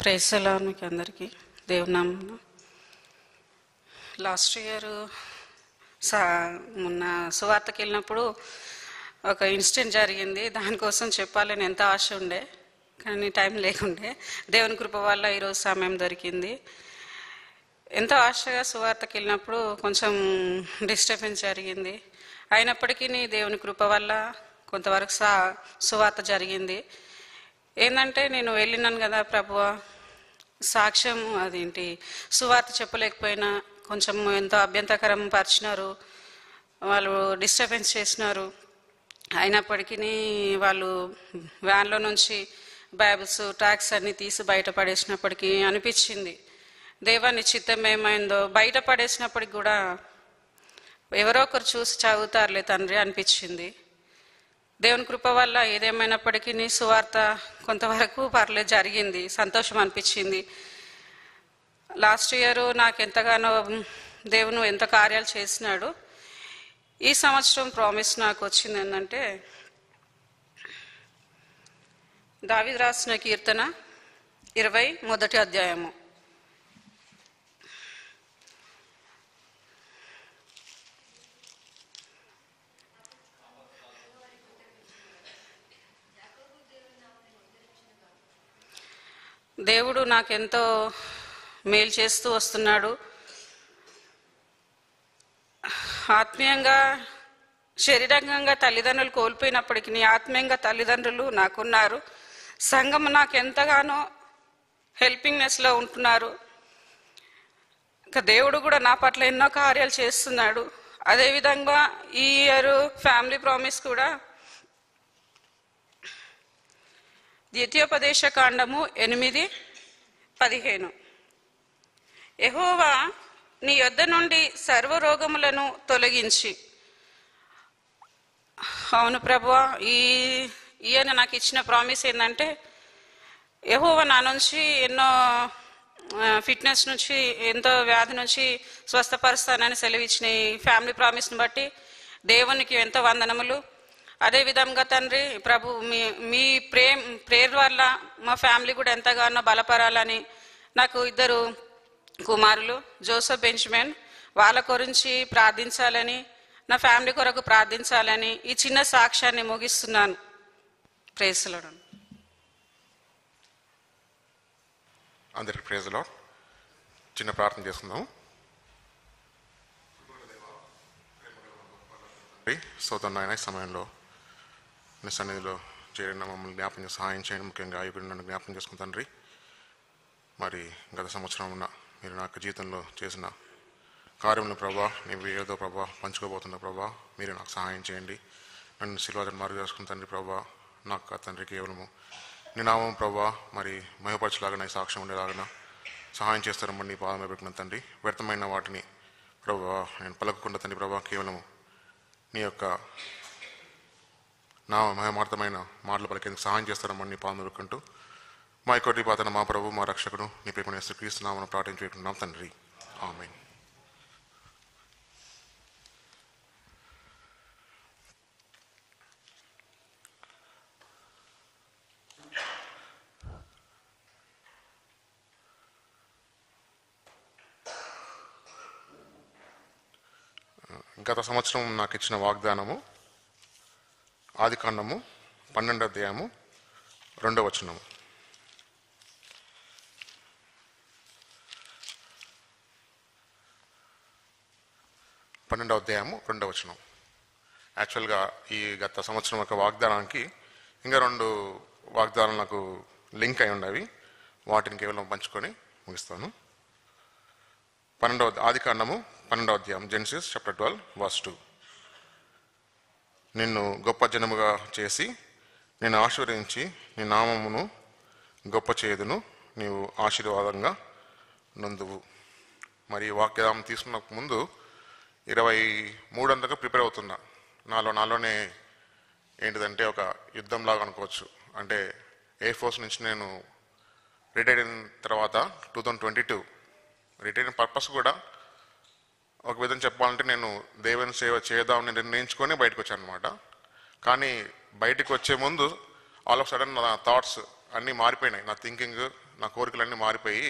Praise the lord మీకు అందరికీ దేవుని నామమున. లాస్ట్ ఇయర్ మొన్న సువార్తకి వెళ్ళినప్పుడు ఒక ఇన్సిడెంట్ జరిగింది. దానికోసం చెప్పాలని ఎంత ఆశ ఉండే, కానీ టైం లేకుండే. దేవుని కృప వల్ల ఈరోజు సమయం దొరికింది. ఎంతో ఆశగా సువార్తకి వెళ్ళినప్పుడు కొంచెం డిస్టర్బెన్స్ జరిగింది. అయినప్పటికీ దేవుని కృప వల్ల కొంతవరకు సువార్త జరిగింది. ఏంటంటే నేను వెళ్ళినాను కదా ప్రభువా, సాక్ష్యం అదేంటి సువార్త చెప్పలేకపోయినా కొంచెం ఎంతో అభ్యంతరకరం పరిచినారు, వాళ్ళు డిస్టర్బెన్స్ చేసినారు. అయినప్పటికీ వాళ్ళు వ్యాన్లో నుంచి బైబిల్స్ ట్యాక్స్ అన్నీ తీసి బయట పడేసినప్పటికీ అనిపించింది దేవాని చిత్తం ఏమైందో. బయట పడేసినప్పటికి కూడా ఎవరో ఒకరు చూసి చదువుతారులే తండ్రి అనిపించింది. దేవుని కృప వల్ల ఏదేమైనప్పటికీ సువార్త కొంతవరకు పర్లేదు జరిగింది, సంతోషం అనిపించింది. లాస్ట్ ఇయర్ నాకు ఎంతగానో దేవుని ఎంత కార్యాలు చేసినాడు. ఈ సంవత్సరం ప్రామిస్ నాకు వచ్చింది ఏంటంటే, దావీదు రాసిన కీర్తన 20 అధ్యాయము. దేవుడు నాకెంతో మేలు చేస్తూ వస్తున్నాడు. ఆత్మీయంగా శరీరంగా తల్లిదండ్రులు కోల్పోయినప్పటికీ ఆత్మీయంగా తల్లిదండ్రులు నాకున్నారు. సంఘం నాకు ఎంతగానో హెల్పింగ్నెస్లో ఉంటున్నారు. ఇంకా దేవుడు కూడా నా పట్ల ఎన్నో కార్యాలు చేస్తున్నాడు. అదేవిధంగా ఈ ఇయర్ ఫ్యామిలీ ప్రామిస్ కూడా ద్వితీయోపదేశ కాండము 8:15. యెహోవా నీ యొద్ద నుండి సర్వరోగములను తొలగించి. అవును ప్రభువా, ఈయన నాకు ఇచ్చిన ప్రామిస్ ఏంటంటే, యెహోవా నా నుంచి ఎన్నో ఫిట్నెస్ నుంచి ఎంతో వ్యాధి నుంచి స్వస్థపరుస్తానని సెలవిచ్చిన ఈ ఫ్యామిలీ ప్రామిస్ని బట్టి దేవునికి ఎంతో వందనములు. అదేవిధంగా తండ్రి ప్రభు మీ ప్రేయర్ వల్ల మా ఫ్యామిలీ కూడా ఎంతగానో బలపరాలని, నాకు 2 కుమారులు జోసెఫ్ బెంజమిన్, వాళ్ళ గురించి ప్రార్థించాలని, నా ఫ్యామిలీ కొరకు ప్రార్థించాలని ఈ చిన్న సాక్ష్యాన్ని ముగిస్తున్నాను. Praise the lord. అందరికి ప్రైజ్ ది లార్డ్. చిన్న ప్రార్థన చేసుకుందాం. సోదరునాయన, ఈ సమయంలో నీ సన్నిధిలో చేరిన మమ్మల్ని జ్ఞాపకం చేసి సహాయం చేయండి. ముఖ్యంగా ఆయుబడి నన్ను జ్ఞాపకం చేసుకుని తండ్రి, మరి గత సంవత్సరం ఉన్న మీరు నాకు జీవితంలో చేసిన కార్యములను ప్రభా, నీవు ఏదో ప్రభా పంచుకోబోతున్న ప్రభా, మీరు నాకు సహాయం చేయండి. నన్ను శిల్వాదన మార్గం చేసుకుని తండ్రి ప్రభా, నాకు తండ్రి కేవలము నీ నామం ప్రభా మరి మహిమపరచలాగా నా సాక్ష్యం ఉండేలాగా సహాయం చేస్తారమ్మని నీ పాదం పెట్టుకున్న తండ్రి. వ్యర్థమైన వాటిని ప్రభా నేను పలకకుండా తండ్రి ప్రభా, కేవలము నీ యొక్క నా మహిమార్థమైన మాటలు పలికేందుకు సహాయం చేస్తారమ్మని నీ పాదం పెట్టుకుంటూ మా యొక్క పాతన మా ప్రభు మా రక్షకుడు నీ ప్రేమ క్రీస్తు నామమున ప్రార్థించుకుంటున్నాం తండ్రి, ఆమేన్. గత సంవత్సరం నాకు ఇచ్చిన వాగ్దానము ఆదికాండము 12వ అధ్యాయము 2వ వచనము. యాక్చువల్గా ఈ గత సంవత్సరం యొక్క వాగ్దానానికి ఇంకా 2 వాగ్దానాలు నాకు లింక్ అయి ఉన్నవి. వాటిని కేవలం పంచుకొని ముగిస్తాను. ఆదికాండము 12వ అధ్యాయం, జెనసిస్ చాప్టర్ 12 verse 2. నిన్ను గొప్ప జనముగా చేసి నేను ఆశీర్వదించి నీ నామమును గొప్ప చేయుదును, నీవు ఆశీర్వాదంగా నందువు. మరి వాక్యం తీసుకున్న ముందు 23 ప్రిపేర్ అవుతున్నా. నాలోనే ఏంటిదంటే ఒక యుద్ధంలాగా అనుకోవచ్చు. అంటే ఎయిర్ ఫోర్స్ నుంచి నేను రిటైర్ అయిన తర్వాత 2022 రిటైర్ అయిన పర్పస్ కూడా ఒక విధంగా చెప్పాలంటే నేను దేవుని సేవ చేద్దామని నిర్ణయించుకొని బయటకు వచ్చాను అనమాట. కానీ బయటకు వచ్చే ముందు ఆల్ ఆఫ్ సడన్ నా థాట్స్ అన్నీ మారిపోయినాయి. నా థింకింగ్, నా కోరికలన్నీ మారిపోయి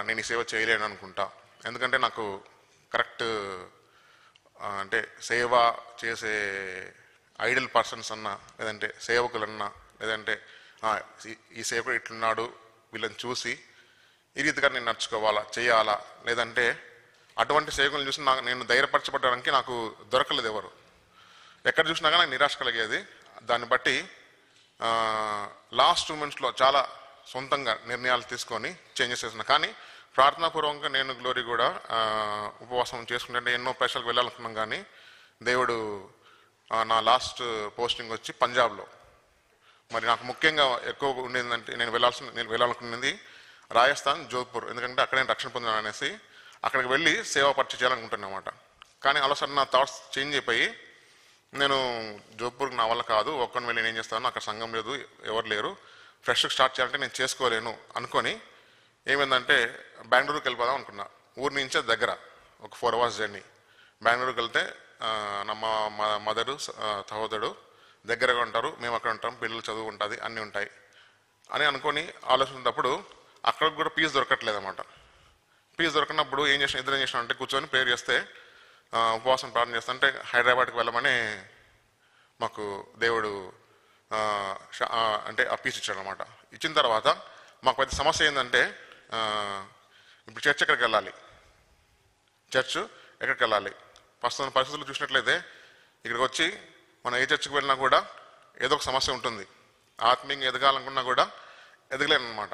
నేను ఈ సేవ చేయలేను అనుకుంటా. ఎందుకంటే నాకు కరెక్ట్ అంటే సేవ చేసే ఐడల్ పర్సన్స్ అన్నా, లేదంటే సేవకులన్నా, లేదంటే ఈ సేవకుడు ఇట్లున్నాడు వీళ్ళని చూసి ఈ రీతిగా నేను నడుచుకోవాలా, చేయాలా, లేదంటే అటువంటి సేవకులను చూసి నేను ధైర్యపరచబడడానికి నాకు దొరకలేదు ఎవరు. ఎక్కడ చూసినా కానీ నాకు నిరాశ కలిగేది. దాన్ని బట్టి లాస్ట్ 2 monthsలో చాలా సొంతంగా నిర్ణయాలు తీసుకొని చేంజెస్ చేస్తున్నా. కానీ ప్రార్థనాపూర్వకంగా నేను గ్లోరీ కూడా ఉపవాసం చేసుకుంటే ఎన్నో ప్రదేశాలకు వెళ్ళాలనుకున్నాం. కానీ దేవుడు నా లాస్ట్ పోస్టింగ్ వచ్చి పంజాబ్లో. మరి నాకు ముఖ్యంగా ఎక్కువ ఉండేదంటే నేను వెళ్ళాలనుకున్నది రాజస్థాన్, జోధ్పూర్. ఎందుకంటే అక్కడ నేను రక్షణ పొందాను అనేసి అక్కడికి వెళ్ళి సేవా పరిచయం చేయాలనుకుంటున్నాను అన్నమాట. కానీ అలసరి నా థాట్స్ చేంజ్ అయిపోయి నేను జోధ్పూర్కి నా వల్ల కాదు, ఒక్కని వెళ్ళి నేను ఏం చేస్తాను, అక్కడ సంఘం లేదు, ఎవరు లేరు, ఫ్రెష్గా స్టార్ట్ చేయాలంటే నేను చేసుకోలేను అనుకొని ఏమైందంటే బెంగళూరుకి వెళ్ళిపోదాం అనుకున్నా. ఊరి నుంచే దగ్గర ఒక 4 hours జర్నీ. బెంగళూరుకి వెళ్తే మా మదరు సహోదరుడు దగ్గరగా ఉంటారు, మేము అక్కడ ఉంటాం, పిల్లలు చదువు ఉంటుంది, అన్నీ ఉంటాయి అని అనుకొని ఆలోచించినప్పుడు అక్కడికి కూడా పీస్ దొరకట్లేదు అన్నమాట. పీస్ దొరకనప్పుడు ఏం చేసిన అంటే కూర్చొని ప్రేయర్ చేస్తే ఉపవాసం ప్రార్థన చేస్తా అంటే హైదరాబాద్కి వెళ్ళమని మాకు దేవుడు అంటే ఆ పీస్ ఇచ్చాడు అనమాట. ఇచ్చిన తర్వాత మాకు పెద్ద సమస్య ఏంటంటే ఇప్పుడు చర్చ్ ఎక్కడికి వెళ్ళాలి, చర్చ్ ఎక్కడికి వెళ్ళాలి. ప్రస్తుతం పరిస్థితులు చూసినట్లయితే ఇక్కడికి వచ్చి మనం ఏ చర్చ్కి వెళ్ళినా కూడా ఏదో ఒక సమస్య ఉంటుంది. ఆత్మీయంగా ఎదగాలనుకున్నా కూడా ఎదగలేను అనమాట.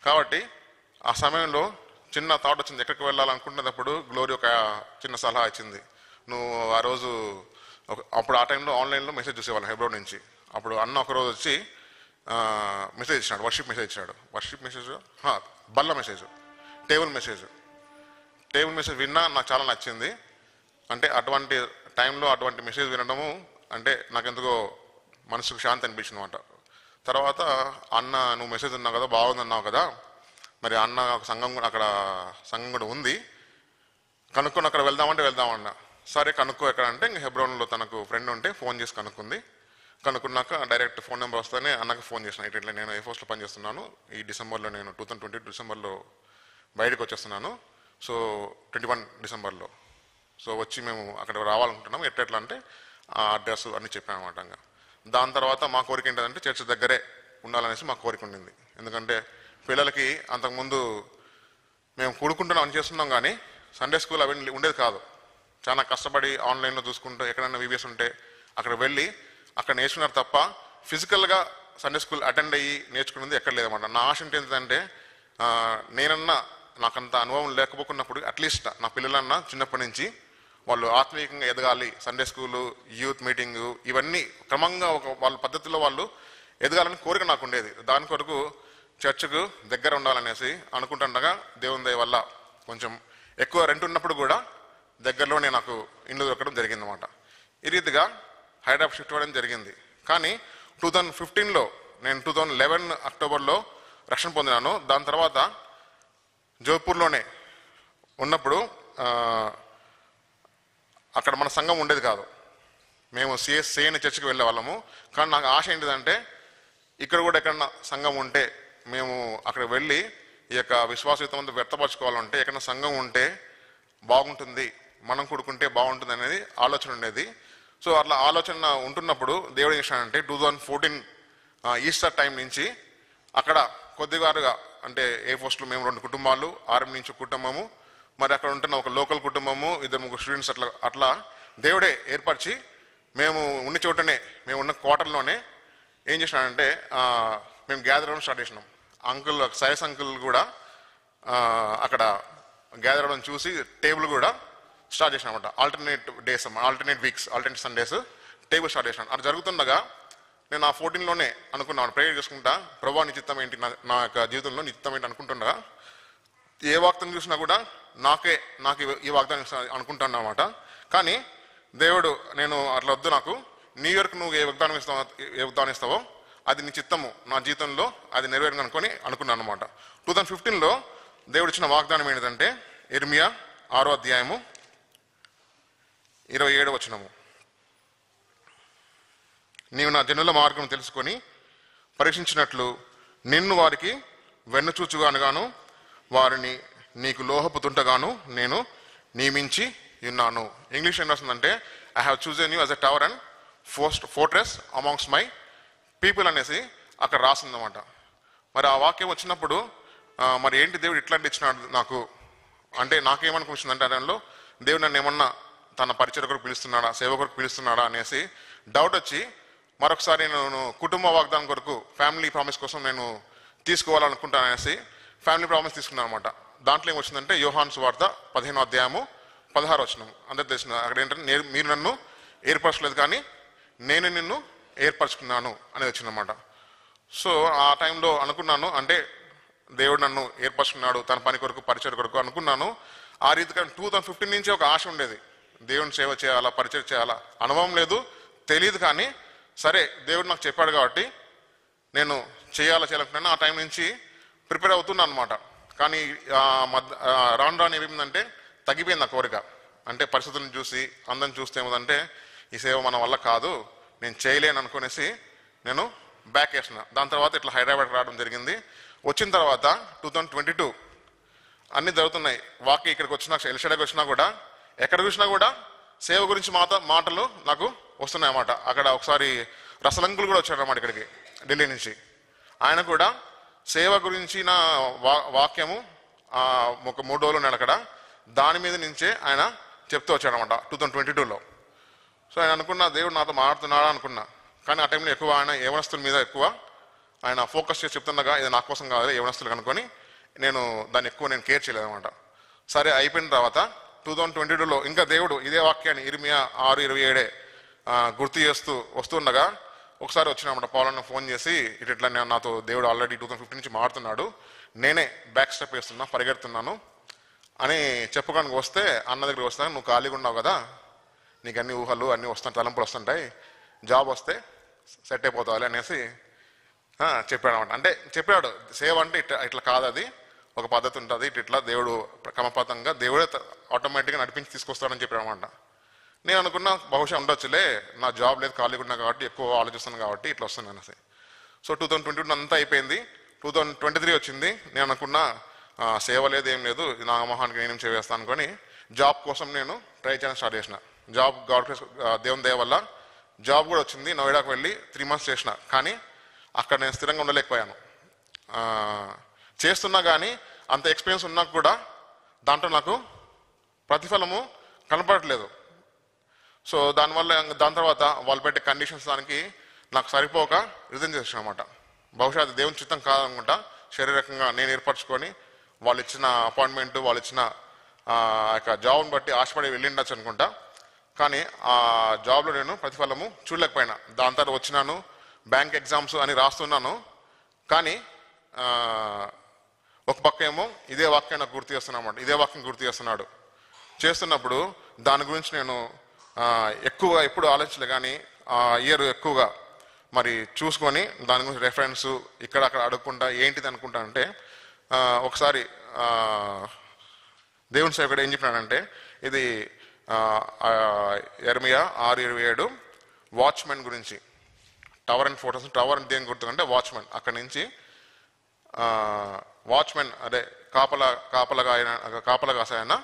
కాబట్టి ఆ సమయంలో చిన్న థాట్ వచ్చింది, ఎక్కడికి వెళ్ళాలనుకుంటున్నప్పుడు గ్లోరీ ఒక చిన్న సలహా ఇచ్చింది. నువ్వు ఆ రోజు అప్పుడు ఆ టైంలో ఆన్లైన్లో మెసేజ్ చూసేవాళ్ళం హెబ్రోన్ నుంచి. అప్పుడు అన్న ఒకరోజు వచ్చి మెసేజ్ ఇచ్చినాడు, వర్షిప్ మెసేజ్ ఇచ్చాడు. వర్షిప్ మెసేజ్ బల్ల మెసేజ్, టేబుల్ మెసేజ్ విన్నా నాకు చాలా నచ్చింది. అంటే అటువంటి టైంలో అటువంటి మెసేజ్ వినడము అంటే నాకెందుకో మనసుకు శాంతి అనిపించింది అనమాట. తర్వాత అన్న నువ్వు మెసేజ్ ఉన్నావు కదా, బాగుందన్నావు కదా, మరి అన్న సంఘం కూడా ఉంది, కనుక్కొని అక్కడ వెళ్దామంటే వెళ్దామన్నా. సరే కనుక్కో ఎక్కడ అంటే ఇంక హెబ్రోన్లో తనకు ఫ్రెండ్ ఉంటే ఫోన్ చేసి కనుక్కున్నాక డైరెక్ట్ ఫోన్ నెంబర్ వస్తేనే అన్నకు ఫోన్ చేసిన. ఇట్లా నేను ఎయిర్ఫోర్స్లో పనిచేస్తున్నాను, ఈ డిసెంబర్లో నేను 2020 డిసెంబర్లో బయటకు వచ్చేస్తున్నాను, సో 21 డిసెంబర్లో సో వచ్చి మేము అక్కడ రావాలనుకుంటున్నాం, ఎట్లా అంటే ఆ అడ్రస్ అన్నీ చెప్పాను అనమాట. దాని తర్వాత మా కోరిక ఏంటంటే చర్చ్ దగ్గరే ఉండాలనేసి మా కోరిక ఉండింది. ఎందుకంటే పిల్లలకి అంతకుముందు మేము కూడుకుంటున్నాం అని చేస్తున్నాం, కానీ సండే స్కూల్ అవి ఉండేది కాదు. చాలా కష్టపడి ఆన్లైన్లో చూసుకుంటూ ఎక్కడైనా వివిఎస్ ఉంటే అక్కడ వెళ్ళి అక్కడ నేర్చుకున్నారు తప్ప ఫిజికల్గా సండే స్కూల్ అటెండ్ అయ్యి నేర్చుకున్నది ఎక్కడ లేదన్నమాట. నా ఆశ ఏంటంటే నేనన్నా నాకంత అనుభవం లేకపోకున్నప్పుడు అట్లీస్ట్ నా పిల్లలన్నా చిన్నప్పటి నుంచి వాళ్ళు ఆత్మీయంగా ఎదగాలి, సండే స్కూలు, యూత్ మీటింగు, ఇవన్నీ క్రమంగా వాళ్ళ పద్ధతిలో వాళ్ళు ఎదగాలని కోరిక నాకు ఉండేది. దాని కొరకు చర్చ్కు దగ్గర ఉండాలనేసి అనుకుంటుండగా దేవుని దయ వల్ల కొంచెం ఎక్కువ రెంట్ ఉన్నప్పుడు కూడా దగ్గరలోనే నాకు ఇల్లు దొరకడం జరిగిందన్నమాట. ఈ రీతిగా హైదరాబాద్ షిఫ్ట్ అవ్వడం జరిగింది. కానీ 2015లో నేను 2011 అక్టోబర్లో రక్షణ పొందినాను. దాని తర్వాత జోధ్పూర్లోనే ఉన్నప్పుడు అక్కడ మన సంఘం ఉండేది కాదు, మేము సేని చర్చికి వెళ్ళే వాళ్ళము. కానీ నాకు ఆశ ఏంటిదంటే ఇక్కడ కూడా ఎక్కడన్నా సంఘం ఉంటే మేము అక్కడ వెళ్ళి ఈ యొక్క విశ్వాసయుతం అంతా వ్యక్తపరచుకోవాలంటే ఎక్కడన్నా సంఘం ఉంటే బాగుంటుంది, మనం కూడుకుంటే బాగుంటుంది అనేది ఆలోచన ఉండేది. సో అట్లా ఆలోచన ఉంటున్నప్పుడు దేవుడు ఏం చేశాడంటే 2014 ఈస్టర్ టైం నుంచి అక్కడ కొద్దిగారుగా అంటే ఎయిర్ఫోర్స్లో మేము 2 కుటుంబాలు, ఆర్మీ నుంచి కుటుంబము, మరి అక్కడ ఉంటున్న ఒక లోకల్ కుటుంబము, 2-3 స్టూడెంట్స్ అట్లా దేవుడే ఏర్పరిచి మేము ఉన్న చోటనే మేము ఉన్న క్వార్టర్లోనే ఏం చేసినాడంటే మేము గ్యాదర్ అవ్వడం స్టార్ట్ చేసినాం. అంకుల్ సైన్స్ అంకుల్ కూడా అక్కడ గ్యాదర్ అవ్వడం చూసి టేబుల్ కూడా స్టార్ట్ చేసినాం అనమాట. Alternate days, alternate weeks, alternate Sundays table start చేసినాను. అది జరుగుతుండగా నేను ఆ 14లోనే అనుకున్నాను, ప్రేయర్ చేసుకుంటా, ప్రభా నీ చిత్తం ఏంటి, నా యొక్క జీవితంలో నీ చిత్తం ఏంటి అనుకుంటుండగా ఏ వాగ్దానం చూసినా కూడా నాకు ఈ వాగ్దానం అనుకుంటాను అనమాట. కానీ దేవుడు నేను అట్లా వద్దు, నాకు న్యూ ఇయర్కి నువ్వు ఏ వాగ్దానం ఇస్తావో అది నీ చిత్తము నా జీవితంలో అది నెరవేరు అనుకున్నాను అనమాట. 2015లో దేవుడు ఇచ్చిన వాగ్దానం ఏంటంటే ఇర్మియా 6వ అధ్యాయము 27వ వచనము, నీవు నా జనుల మార్గం తెలుసుకొని పరీక్షించినట్లు నిన్ను వారికి వెన్నుచూచుగానుగాను వారిని నీకు లోహపుతుంటగాను నేను నియమించి ఉన్నాను. ఇంగ్లీష్ ఏం రాస్తుందంటే I have chosen you as a tower and fortress amongst my people అనేసి అక్కడ రాసిందన్నమాట. మరి ఆ వాక్యం వచ్చినప్పుడు మరి ఏంటి దేవుడు ఇట్లాంటి ఇచ్చినాడు నాకు అంటే నాకేమనుకుంటుందంటే ఆ టైంలో దేవుడు నన్ను ఏమన్నా తన పరిచయ కొరకు పిలుస్తున్నాడా, సేవ కొరకు పిలుస్తున్నాడా అనేసి డౌట్ వచ్చి మరొకసారి నేను కుటుంబ వాగ్దానం కొరకు ఫ్యామిలీ ప్రామిస్ కోసం నేను తీసుకోవాలనుకుంటాను అనేసి ఫ్యామిలీ ప్రామిస్ తీసుకున్నాను అనమాట. దాంట్లో ఏమొచ్చిందంటే యోహాను సువార్త 15వ అధ్యాయము 16వ వచనం అందరికి తెలిసిన అక్కడ ఏంటంటే మీరు నన్ను ఏర్పరచలేదు కానీ నేను నిన్ను ఏర్పరచుకున్నాను అనేది వచ్చిందన్నమాట. సో ఆ టైంలో అనుకున్నాను అంటే దేవుడు నన్ను ఏర్పరచుకున్నాడు తన పని కొరకు పరిచయ కొరకు అనుకున్నాను. ఆ రీతిగా 2015 నుంచి ఒక ఆశ ఉండేది, దేవుని సేవ చేయాలా, పరిచయం చేయాలా. అనుభవం లేదు, తెలియదు, కానీ సరే దేవుడు నాకు చెప్పాడు కాబట్టి నేను చేయాలనుకున్నాను. ఆ టైం నుంచి ప్రిపేర్ అవుతున్నాను అనమాట. కానీ రాను రాను ఏమైందంటే తగ్గిపోయింది ఆ కోరిక. అంటే పరిస్థితులను చూసి అందరిని చూస్తే ఏమిటంటే ఈ సేవ మన వల్ల కాదు, నేను చేయలేను అనుకునేసి నేను బ్యాక్ వేసిన. దాని తర్వాత ఇట్లా హైదరాబాద్ రావడం జరిగింది. వచ్చిన తర్వాత 2022 అన్నీ జరుగుతున్నాయి. వాక్య ఇక్కడికి వచ్చినా ఎల్షడాకి వచ్చినా కూడా ఎక్కడ చూసినా కూడా సేవ గురించి మాటలు నాకు వస్తున్నాయి అన్నమాట. అక్కడ ఒకసారి రసలంకులు కూడా వచ్చారన్నమాట ఇక్కడికి ఢిల్లీ నుంచి. ఆయన కూడా సేవ గురించిన వాక్యము ఒక 3 రోజులు ఉన్నాడు అక్కడ. దాని మీద నుంచే ఆయన చెప్తూ వచ్చాడనమాట 2022లో. సో ఆయన అనుకున్న దేవుడు నాతో మాట్లాడుతున్నాడా అనుకున్నా. కానీ ఆ టైంలో ఎక్కువ ఆయన యవనస్తుల మీద ఎక్కువ ఆయన ఫోకస్ చేసి చెప్తుండగా ఇది నా కోసం కాదు యవనస్తులు కనుకొని నేను దాన్ని ఎక్కువ కేర్ చేయలేదన్నమాట. సరే అయిపోయిన తర్వాత 2022లో ఇంకా దేవుడు ఇదే వాక్యాన్ని ఇర్మియా 6:27 గుర్తు చేస్తూ వస్తుండగా ఒకసారి వచ్చినమాట పౌలన్న ఫోన్ చేసి ఇట్లా నాతో దేవుడు ఆల్రెడీ 2015 నుంచి మారుతున్నాడు, నేనే బ్యాక్ స్టెప్ వేస్తున్నా, పరిగెడుతున్నాను అని చెప్పుకోడానికి వస్తే అన్న దగ్గరికి వస్తాను, నువ్వు ఖాళీగా ఉన్నావు కదా, నీకు అన్ని ఊహలు అన్నీ వస్తాయి, తలంపులు వస్తుంటాయి, జాబ్ వస్తే సెట్ అయిపోతావాలి అనేసి చెప్పాడు అనమాట. అంటే చెప్పాడు సేవ అంటే ఇట్లా కాదు, అది ఒక పద్ధతి ఉంటుంది, ఇట్లా దేవుడు క్రమపథంగా దేవుడే ఆటోమేటిక్గా నడిపించి తీసుకొస్తాడని చెప్పాడు అనమాట. నేను అనుకున్నా బహుశా ఉండొచ్చులే, నా జాబ్ లేదు, ఖాళీగా ఉన్నా కాబట్టి ఎక్కువ ఆలోచిస్తున్నాను కాబట్టి ఇట్లా వస్తుంది అనేసి. సో 2022 అంతా అయిపోయింది. 2023 వచ్చింది. నేను అనుకున్నా సేవ లేదు, ఏం లేదు, నా మొహానికి నేనేం చేస్తాను అనుకొని జాబ్ కోసం నేను ట్రై చేయడం స్టార్ట్ చేసిన. జాబ్ దేవుని దయ వల్ల జాబ్ కూడా వచ్చింది. నోయిడాకు వెళ్ళి 3 months చేసిన. కానీ అక్కడ నేను స్థిరంగా ఉండలేకపోయాను. చేస్తున్నా కానీ అంత ఎక్స్పీరియన్స్ ఉన్నా కూడా దాంట్లో నాకు ప్రతిఫలము కనపడట్లేదు. సో దానివల్ల దాని తర్వాత వాళ్ళు పెట్టే కండిషన్స్ దానికి నాకు సరిపోక రిజైన్ చేసాను అనమాట. బహుశా అది దేవుని చిత్తం కాదనుకుంటా. శారీరకంగా నేను ఏర్పరచుకొని వాళ్ళు ఇచ్చిన అపాయింట్మెంట్, వాళ్ళు ఇచ్చిన యొక్క జాబ్ని బట్టి ఆశపడి వెళ్ళిండొచ్చు అనుకుంటా. కానీ ఆ జాబ్లో నేను ప్రతిఫలము చూడలేకపోయినా. దాని తర్వాత వచ్చినాను, బ్యాంక్ ఎగ్జామ్స్ అని రాస్తున్నాను. కానీ ఒక పక్క ఏమో ఇదే వాక్యం నాకు గుర్తు చేస్తున్నా అన్నమాట. ఇదే వాక్యం గుర్తు చేస్తున్నప్పుడు దాని గురించి నేను ఎక్కువ ఎప్పుడు ఆలోచించలే. కానీ ఆ ఇయర్ ఎక్కువగా మరి చూసుకొని దాని గురించి రెఫరెన్స్ ఇక్కడ అక్కడ అడుక్కుంటా ఏంటిది అనుకుంటా అంటే ఒకసారి దేవుని సేవకుడు ఏం చెప్పినాడంటే ఇది ఇర్మియా 6:27 వాచ్మెన్ గురించి. టవర్ అండ్ ఫోటోస్, టవర్ అంటే దేని గుర్తు అంటే వాచ్మెన్. అక్కడి నుంచి వాచ్మెన్ అదే కాపలా కాసాయన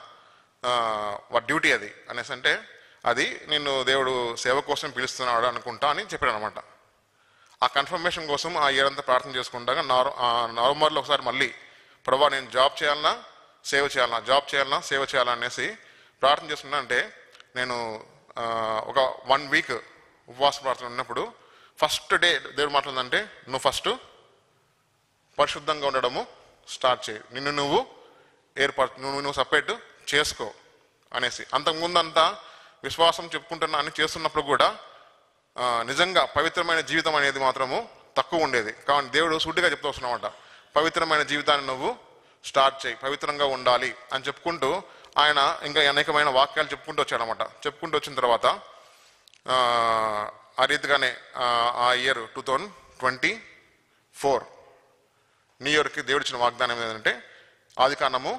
వాడి డ్యూటీ అది అనేసి అంటే అది నిన్ను దేవుడు సేవ కోసం పిలుస్తున్నాడు అనుకుంటా అని చెప్పాడు అనమాట. ఆ కన్ఫర్మేషన్ కోసం ఆ ఇయర్ అంతా ప్రార్థన చేసుకుంటాగా నవంబర్లో ఒకసారి మళ్ళీ ప్రభా నేను జాబ్ చేయాలన్నా సేవ చేయాలన్నా, జాబ్ చేయాలన్నా సేవ చేయాలన్నా అనేసి ప్రార్థన చేసుకున్నా. అంటే నేను ఒక 1 week ఉపవాస ప్రార్థన ఉన్నప్పుడు ఫస్ట్ డే దేవుడు మాట్లాడిందంటే నువ్వు ఫస్ట్ పరిశుద్ధంగా ఉండడము స్టార్ట్ చేయి, నిన్ను నువ్వు నువ్వు సపరేట్ చేసుకో అనేసి. అంతకుముందంతా విశ్వాసం చెప్పుకుంటున్నా అని చేస్తున్నప్పుడు కూడా నిజంగా పవిత్రమైన జీవితం అనేది మాత్రము తక్కువ ఉండేది. కాబట్టి దేవుడు సూటిగా చెప్తూ వస్తున్నమాట, పవిత్రమైన జీవితాన్ని నువ్వు స్టార్ట్ చేయి, పవిత్రంగా ఉండాలి అని చెప్పుకుంటూ ఆయన ఇంకా అనేకమైన వాక్యాలు చెప్పుకుంటూ వచ్చాడనమాట. చెప్పుకుంటూ వచ్చిన తర్వాత ఆ రీతిగానే ఆ ఇయర్ 2024 న్యూ ఇయర్కి దేవుడు ఇచ్చిన వాగ్దానం ఏంటంటే ఆదికాండము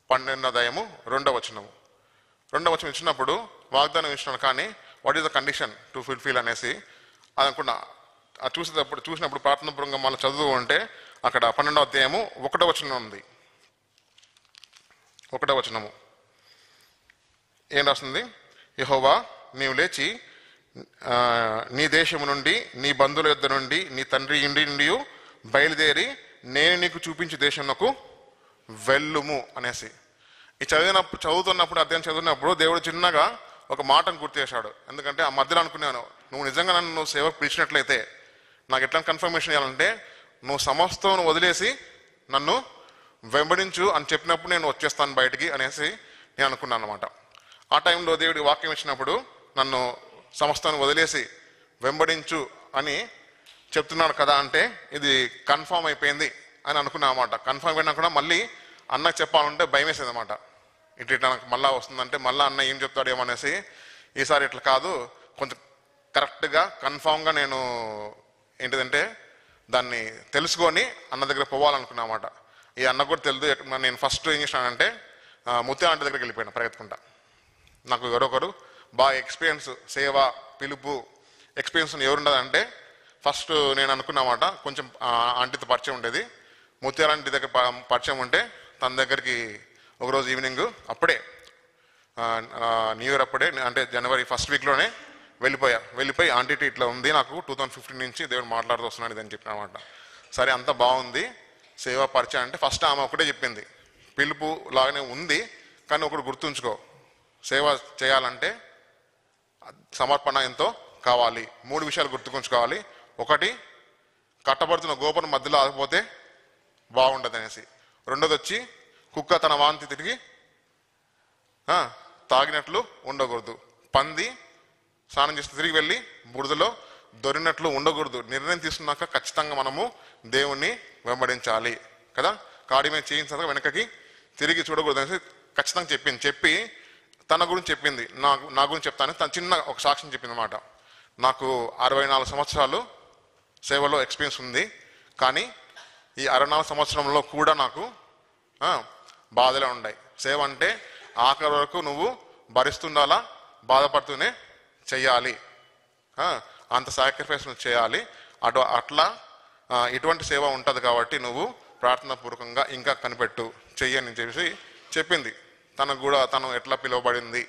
12వ అధ్యాయము 2వ వచనము ఇచ్చినప్పుడు వాగ్దానం ఇచ్చినాను. కానీ what is the condition to fulfil అనేసి అనుకున్నా. చూసినప్పుడు ప్రార్థనాపూర్వకంగా మళ్ళీ చదువు ఉంటే అక్కడ 12వ అధ్యాయము 1వ వచనం ఉంది. 1వ వచనము ఏం రాస్తుంది? యెహోవా, నీవు లేచి నీ దేశము నుండి, నీ బంధువుల యొద్ద నుండి, నీ తండ్రి ఇంటి నుండి బయలుదేరి నేను నీకు చూపించే దేశంలోకి వెళ్ళుము అనేసి. ఈ చదువుతున్నప్పుడు అధ్యాయం చదువుతున్నప్పుడు దేవుడు చిన్నగా ఒక మాటను గుర్తు చేశాడు. ఎందుకంటే ఆ మధ్యలో అనుకున్నాను, నువ్వు నిజంగా నన్ను సేవకు పిలిచినట్లయితే నాకు ఎట్లా కన్ఫర్మేషన్ ఇవ్వాలంటే, నువ్వు సమస్తం వదిలేసి నన్ను వెంబడించు అని చెప్పినప్పుడు నేను వచ్చేస్తాను బయటికి అనేసి నేను అనుకున్నాను అనమాట. ఆ టైంలో దేవుడి వాక్యం ఇచ్చినప్పుడు నన్ను సమస్తాన్ని వదిలేసి వెంబడించు అని చెప్తున్నాడు కదా, అంటే ఇది కన్ఫామ్ అయిపోయింది అని అనుకున్నా అన్నమాట. కన్ఫామ్ అయినా కూడా మళ్ళీ అన్నకు చెప్పాలంటే భయం వేసేది అనమాట. ఇట్లా నాకు మళ్ళా వస్తుందంటే మళ్ళీ అన్న ఏం చెప్తాడు ఏమనేసి, ఈసారి ఇట్లా కాదు, కొంచెం కరెక్ట్గా కన్ఫామ్గా నేను ఏంటిదంటే దాన్ని తెలుసుకొని అన్న దగ్గర పోవాలనుకున్నా అన్నమాట. ఈ అన్న కూడా తెలియదు. నేను ఫస్ట్ ఏం చేసినానంటే ముత్యాల ఆంటీ దగ్గరికి వెళ్ళిపోయాను పరిగెత్తుకుంటా. నాకు ఎవరొకరు బాగా ఎక్స్పీరియన్స్, సేవ, పిలుపు ఎక్స్పీరియన్స్ ఎవరుండదంటే ఫస్ట్ నేను అనుకున్నమాట, కొంచెం ఆంటీతో పరిచయం ఉండేది. ముత్యాల ఆంటీ దగ్గర పరిచయం ఉంటే తన దగ్గరికి ఒకరోజు ఈవినింగ్ అప్పుడే న్యూ ఇయర్ అప్పుడే అంటే జనవరి ఫస్ట్ వీక్లోనే వెళ్ళిపోయి ఆంటీ ఇట్లా ఉంది, నాకు 2015 నుంచి దేవుడు మాట్లాడుతూ వస్తున్నాడు ఇదని చెప్పిన అనమాట. సరే అంతా బాగుంది, సేవా పరిచయం అంటే ఫస్ట్ ఆమె ఒకటే చెప్పింది, పిలుపు లాగానే ఉంది కానీ ఒకటి గుర్తుంచుకో, సేవ చేయాలంటే సమర్పణ ఎంతో కావాలి. 3 విషయాలు గుర్తుకుంచుకోవాలి. ఒకటి, కట్టబడుతున్న గోపురం మధ్యలో ఆగిపోతే బాగుండదు అనేసి. రెండోది వచ్చి, కుక్క తన వాంతి తిరిగి తాగినట్లు ఉండకూడదు. పంది స్నానం చేసి తిరిగి వెళ్ళి బురదలో దొరినట్లు ఉండకూడదు. నిర్ణయం తీసుకున్నాక ఖచ్చితంగా మనము దేవుణ్ణి వెంబడించాలి కదా. కాడి మీద చేయించాక వెనకకి తిరిగి చూడకూడదు అనేసి ఖచ్చితంగా చెప్పి తన గురించి చెప్పింది. నా గురించి చెప్తాను. తన చిన్న ఒక సాక్ష్యం చెప్పింది అన్నమాట. నాకు 64 సంవత్సరాలు సేవలో ఎక్స్పీరియన్స్ ఉంది, కానీ ఈ 64 సంవత్సరంలో కూడా నాకు బాధలే ఉన్నాయి. సేవ అంటే ఆఖరి వరకు నువ్వు భరిస్తుండాలా, బాధపడుతూనే చెయ్యాలి, అంత సాక్రిఫైస్ చేయాలి. అట్లా ఇటువంటి సేవ ఉంటుంది కాబట్టి నువ్వు ప్రార్థనాపూర్వకంగా ఇంకా కనిపెట్టు, చెయ్యని చెప్పేసి చెప్పింది. తనకు కూడా తను ఎట్లా పిలువబడింది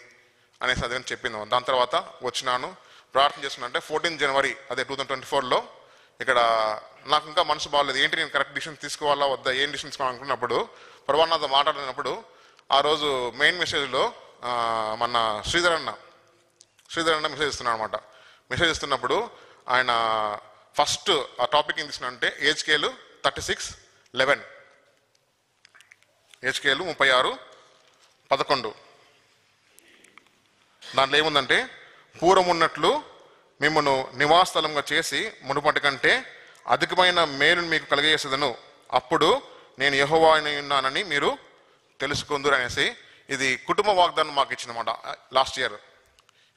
అనేసి అదే చెప్పింది. దాని తర్వాత వచ్చినాను, ప్రార్థన చేస్తున్నా. అంటే 14 జనవరి అదే 2024లో ఇక్కడ నాకు ఇంకా మనసు బాగలేదు. ఏంటి నేను కరెక్ట్ డిసిషన్ తీసుకోవాలా వద్దా, ఏం డిసిషన్ తీసుకోవాలనుకున్నప్పుడు ప్రభానాథ్ మాట్లాడినప్పుడు ఆ రోజు మెయిన్ మెసేజ్లో మన శ్రీధర్ అన్న మెసేజ్ ఇస్తున్నాడు అనమాట. మెసేజ్ ఇస్తున్నప్పుడు ఆయన ఫస్ట్ ఆ టాపిక్ ఏం తీసుకున్నాడంటే ఏజ్ స్కేలు 36:11, ఏజ్ స్కేలు 36:11. దాంట్లో ఏముందంటే, పూర్వం ఉన్నట్లు మిమ్మల్ని నివాసస్థలంగా చేసి మునుపటి కంటే అధికమైన మేలును మీకు కలిగజేసేదను, అప్పుడు నేను యెహోవాని ఉన్నానని మీరు తెలుసుకుందురు అనేసి. ఇది కుటుంబ వాగ్దానం మాకు ఇచ్చిందన్నమాట లాస్ట్ ఇయర్.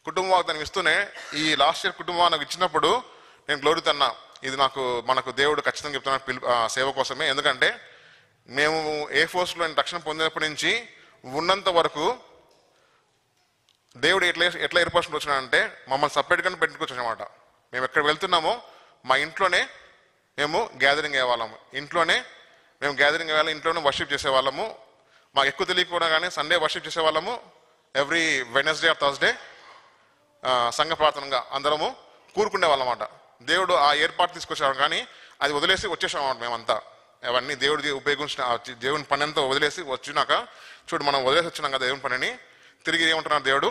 కుటుంబ వాగ్దానం ఇస్తూనే ఈ లాస్ట్ ఇయర్ కుటుంబం నాకు ఇచ్చినప్పుడు నేను గ్లోరీ అన్నా, ఇది మనకు దేవుడు ఖచ్చితంగా చెప్తున్నాడు సేవ కోసమే. ఎందుకంటే మేము ఏ ఫోర్స్లో రక్షణ పొందినప్పటి నుంచి ఉన్నంత వరకు దేవుడు ఎట్లా ఏర్పరచుకుంటూ వచ్చినాడంటే మమ్మల్ని సపరేట్గానే పెట్టుకొచ్చాడు అనమాట. మేము ఎక్కడ వెళ్తున్నామో మా ఇంట్లోనే మేము గ్యాదరింగ్ అయ్యేవాళ్ళము, ఇంట్లోనే వర్షిప్ చేసేవాళ్ళము. మాకు ఎక్కువ తెలియకుండా కానీ సండే వర్షిప్ చేసేవాళ్ళము. ఎవ్రీ వెనస్డే ఆర్ థర్స్డే సంఘ ప్రార్థనగా అందరము కూరుకునే వాళ్ళమాట. దేవుడు ఆ ఏర్పాటు తీసుకొచ్చాడు, కానీ అది వదిలేసి వచ్చేసాం అన్నమాట మేమంతా. అవన్నీ దేవుడి ఉపయోగించిన దేవుని పని అంతా వదిలేసి వచ్చినాక, చూడు మనం వదిలేసి వచ్చినాం కదా దేవుని పనిని, తిరిగి ఏమంటున్నాడు, దేవుడు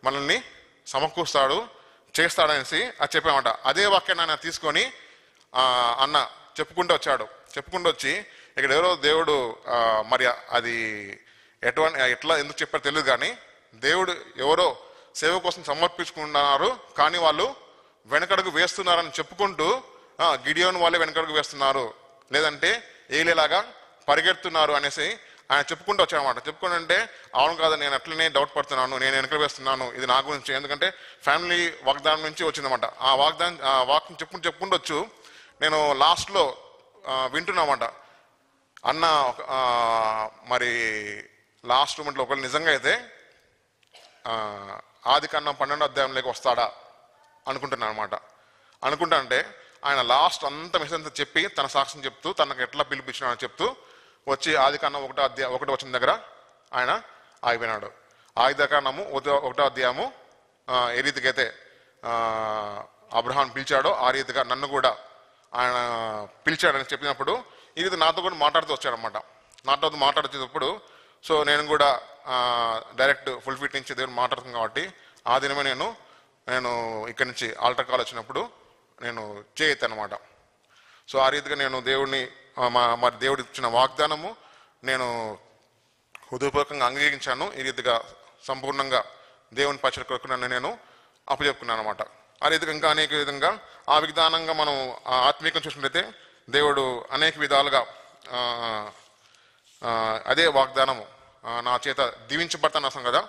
మనల్ని సమకూరుస్తాడు, చేస్తాడనేసి అది చెప్పామట. అదే వాక్యాన్ని ఆయన తీసుకొని అన్న చెప్పుకుంటూ వచ్చి ఇక్కడ ఎవరో దేవుడు మరి అది ఎట్లా ఎందుకు చెప్పారో తెలియదు, కానీ దేవుడు ఎవరో సేవ కోసం సమర్పించుకుంటున్నారు కానీ వాళ్ళు వెనకడుగు వేస్తున్నారని చెప్పుకుంటూ గిడియోను వాళ్ళే వెనకడుగు వేస్తున్నారు, లేదంటే ఏలేలాగా పరిగెడుతున్నారు అనేసి ఆయన చెప్పుకుంటూ వచ్చానమాట. చెప్పుకుంటే అవును కాదు, నేను అట్లనే డౌట్ పడుతున్నాను, నేను వెనక వేస్తున్నాను, ఇది నా గురించి. ఎందుకంటే ఫ్యామిలీ వాగ్దానం నుంచి వచ్చిందన్నమాట. ఆ వాక్యం చెప్పుకుంటూ వచ్చు. నేను లాస్ట్లో వింటున్నామాట, అన్న మరి లాస్ట్ మూమెంట్లో ఒకవేళ నిజంగా అయితే ఆదికాండం 12వ అధ్యాయంలోకి వస్తాడా అనుకుంటున్నాను అనమాట. అంటే ఆయన లాస్ట్ అంతా మెసేజ్ అంతా చెప్పి తన సాక్ష్యం చెప్తూ తనకు ఎట్లా పిలిపించినా చెప్తూ వచ్చి ఆదికాండం 1వ వచనం దగ్గర ఆయన ఆగిపోయినాడు. ఆదికాండము 1వ అధ్యాయము ఏ రీతికైతే అబ్రహాం పిలిచాడో ఆ రీతిగా నన్ను కూడా ఆయన పిలిచాడని చెప్పినప్పుడు ఈ రీతి నాతో కూడా మాట్లాడుతూ వచ్చాడనమాట. నాతో మాట్లాడుతున్నప్పుడు సో నేను కూడా డైరెక్ట్ ఫుల్ఫిట్ నుంచి దేవుడు మాట్లాడుతాను కాబట్టి ఆ దినమే నేను ఇక్కడి నుంచి ఆల్టర్ కాల్ వచ్చినప్పుడు నేను చేయొచ్చు అనమాట. సో ఆ రీతిగా నేను దేవుడిని మరి దేవుడు ఇచ్చిన వాగ్దానము నేను హృదయపూర్వకంగా అంగీకరించాను. ఈ రీతిగా సంపూర్ణంగా దేవుని పరిచయ కొరకు నన్ను నేను అప్పచెప్పుకున్నాను అనమాట. ఆ రీతిగా ఇంకా అనేక విధంగా ఆ విధానంగా మనం ఆత్మీయంగా చూసినట్లయితే దేవుడు అనేక విధాలుగా అదే వాగ్దానము నా చేత దీవించబడతాను అసలు కదా.